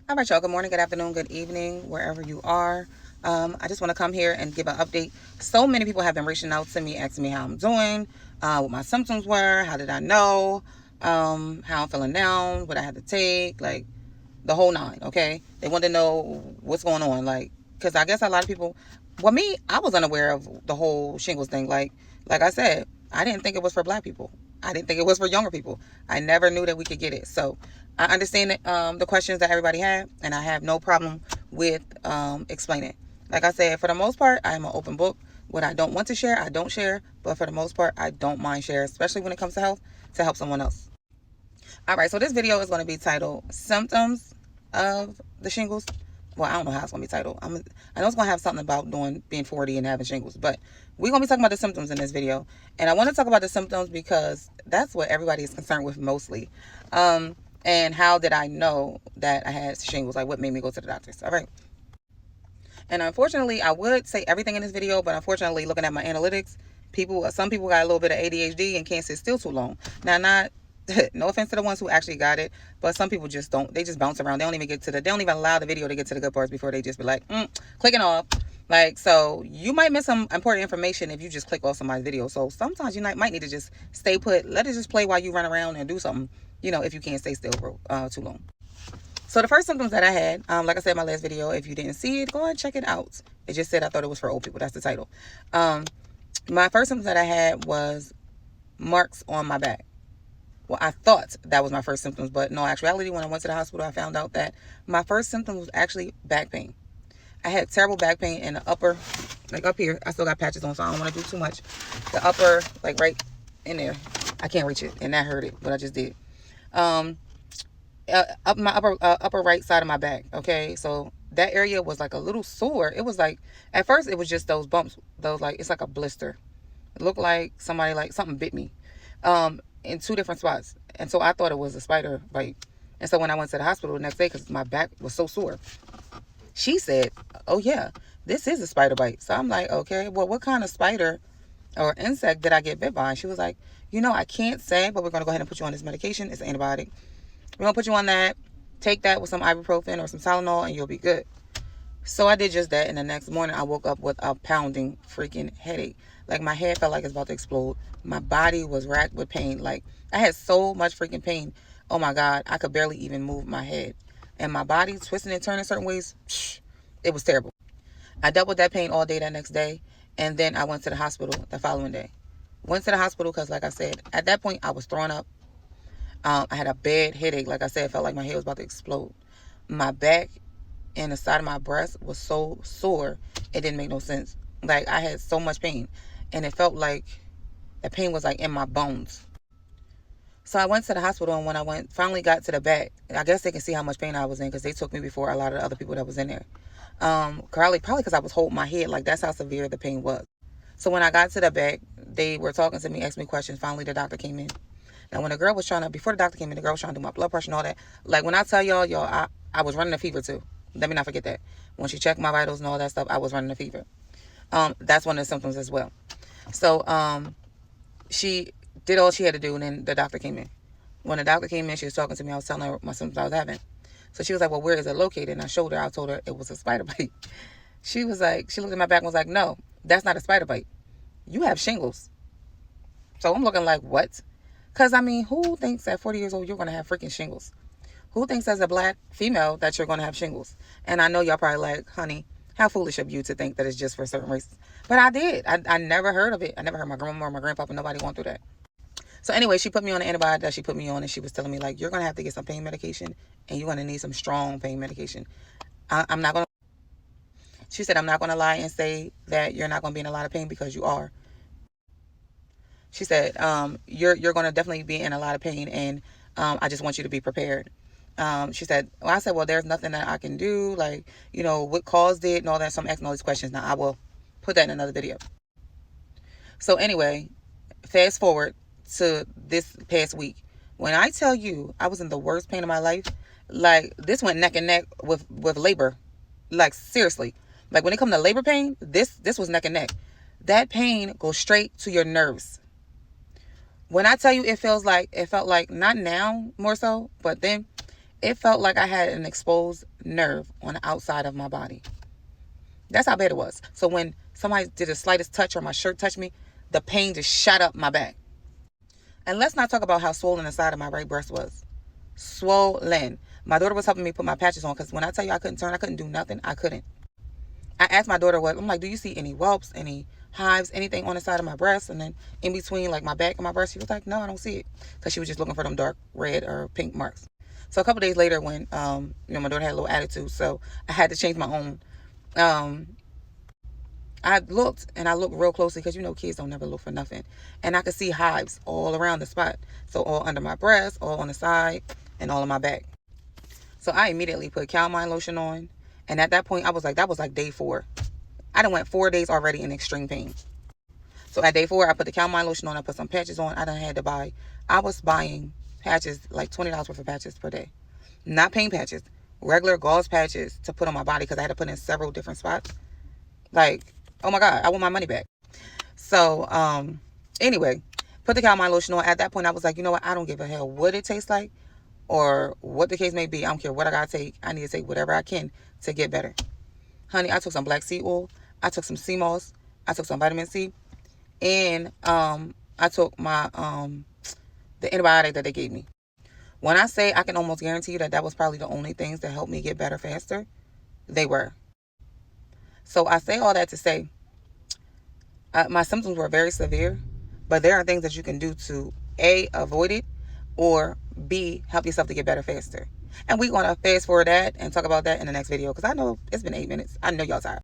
All right, y'all. Good morning, good afternoon, good evening, wherever you are. I just want to come here and give an update. So many people have been reaching out to me, asking me how I'm doing, what my symptoms were, how did I know, how I'm feeling now, what I had to take, like the whole nine. Okay, they want to know what's going on, like, because I guess a lot of people. Well, me, I was unaware of the whole shingles thing. Like I said, I didn't think it was for black people. I didn't think it was for younger people. I never knew that we could get it. So I understand the questions that everybody had, and I have no problem with explaining. Like I said, for the most part, I am an open book. What I don't want to share, I don't share. But for the most part, I don't mind sharing, especially when it comes to health, to help someone else. All right, so this video is going to be titled Symptoms of the Shingles. Well, I don't know how it's going to be titled. I know it's going to have something about being 40 and having shingles, but we're going to be talking about the symptoms in this video. And I want to talk about the symptoms because that's what everybody is concerned with mostly. And how did I know that I had shingles? Like, what made me go to the doctors? All right. And unfortunately, I would say everything in this video, but unfortunately, looking at my analytics, some people got a little bit of ADHD and can't sit still too long. Now, not no offense to the ones who actually got it, but some people just don't. They just bounce around. They don't even they don't even allow the video to get to the good parts before they just be like, clicking off. Like, so you might miss some important information if you just click off somebody's video. So sometimes you might need to just stay put. Let it just play while you run around and do something, if you can't stay still for too long. So the first symptoms that I had, like I said in my last video, if you didn't see it, go ahead and check it out. It just said I thought it was for old people. That's the title. My first symptoms that I had was marks on my back. Well, I thought that was my first symptoms, but no, actuality, when I went to the hospital, I found out that my first symptom was actually back pain. I had terrible back pain in the upper, like up here. I still got patches on, so I don't want to do too much. The upper, like right in there. I can't reach it, and that hurt it, but I just did. Up my upper right side of my back. Okay, so that area was like a little sore. It was like, at first it was just those bumps, it's like a blister. It looked like something bit me in two different spots, and so I thought it was a spider bite. And so when I went to the hospital the next day, because my back was so sore, she said, oh yeah, this is a spider bite. So I'm like, okay, well, what kind of spider or insect did I get bit by? And she was like, I can't say, but we're going to go ahead and put you on this medication. It's an antibiotic. We're going to put you on that. Take that with some ibuprofen or some Tylenol and you'll be good. So I did just that. And the next morning I woke up with a pounding freaking headache. Like, my head felt like it's about to explode. My body was racked with pain. Like, I had so much freaking pain. Oh my God. I could barely even move my head. And my body twisting and turning certain ways. It was terrible. I dealt with that pain all day that next day. And then I went to the hospital the following day. Went to the hospital because, like I said, at that point I was throwing up. I had a bad headache. Like I said, it felt like my head was about to explode. My back and the side of my breast was so sore, it didn't make no sense. Like, I had so much pain, and it felt like the pain was like in my bones. So I went to the hospital, and when I finally got to the back, I guess they can see how much pain I was in because they took me before a lot of the other people that was in there. Probably because I was holding my head. Like, that's how severe the pain was. So when I got to the back, they were talking to me, asking me questions. Finally, the doctor came in. Now, when the girl was before the doctor came in, the girl was trying to do my blood pressure and all that. Like, when I tell y'all, I was running a fever too. Let me not forget that. When she checked my vitals and all that stuff, I was running a fever. That's one of the symptoms as well. So, she did all she had to do, and then the doctor came in. When the doctor came in, she was talking to me. I was telling her my symptoms I was having. So she was like, well, where is it located? And I showed her. I told her it was a spider bite. She was like, she looked at my back and was like, no, that's not a spider bite. You have shingles. So I'm looking like, what? Because, I mean, who thinks at 40 years old you're going to have freaking shingles? Who thinks as a black female that you're going to have shingles? And I know y'all probably like, honey, how foolish of you to think that it's just for certain races. But I did. I never heard of it. I never heard my grandma or my grandpapa, nobody going through that. So anyway, she put me on the antibiotic that she put me on, and she was telling me, like, you're going to have to get some pain medication, and you're going to need some strong pain medication. I'm not going to, she said, I'm not going to lie and say that you're not going to be in a lot of pain, because you are. She said, you're going to definitely be in a lot of pain, and I just want you to be prepared. She said, well, I said, well, there's nothing that I can do, like, what caused it and all that. So I'm asking all these questions. Now, I will put that in another video. So anyway, fast forward to this past week. When I tell you I was in the worst pain of my life, like, this went neck and neck with labor. Like, seriously. Like, when it comes to labor pain, this was neck and neck. That pain goes straight to your nerves. When I tell you it felt like, not now more so, but then It felt like I had an exposed nerve on the outside of my body. That's how bad it was. So when somebody did the slightest touch or my shirt touched me, the pain just shot up my back. And let's not talk about how swollen the side of my right breast was. Swollen. My daughter was helping me put my patches on because when I tell you I couldn't turn, I couldn't do nothing. I couldn't. I asked my daughter I'm like, do you see any whelps, any hives, anything on the side of my breast? And then in between like my back and my breast, she was like, no, I don't see it. Because she was just looking for them dark red or pink marks. So a couple days later when, my daughter had a little attitude, so I had to change my own. I looked real closely because kids don't never look for nothing. And I could see hives all around the spot. So all under my breast, all on the side, and all on my back. So I immediately put calamine lotion on. And at that point, that was like day 4. I done went 4 days already in extreme pain. So at day 4, I put the calamine lotion on. I put some patches on. I was buying patches, like $20 worth of patches per day. Not pain patches, regular gauze patches to put on my body because I had to put in several different spots. Like, oh my God, I want my money back. So, anyway, put the calamine lotion on. At that point, I was like, you know what? I don't give a hell what it tastes like or what the case may be. I don't care what I gotta take. I need to take whatever I can to get better. Honey, I took some black seed oil. I took some sea moss. I took some vitamin C. And I took my the antibiotic that they gave me. When I say I can almost guarantee you that was probably the only things that helped me get better faster, they were. So I say all that to say, my symptoms were very severe, but there are things that you can do to A, avoid it, or B, help yourself to get better faster. And we're going to fast forward that and talk about that in the next video because I know it's been 8 minutes. I know y'all tired.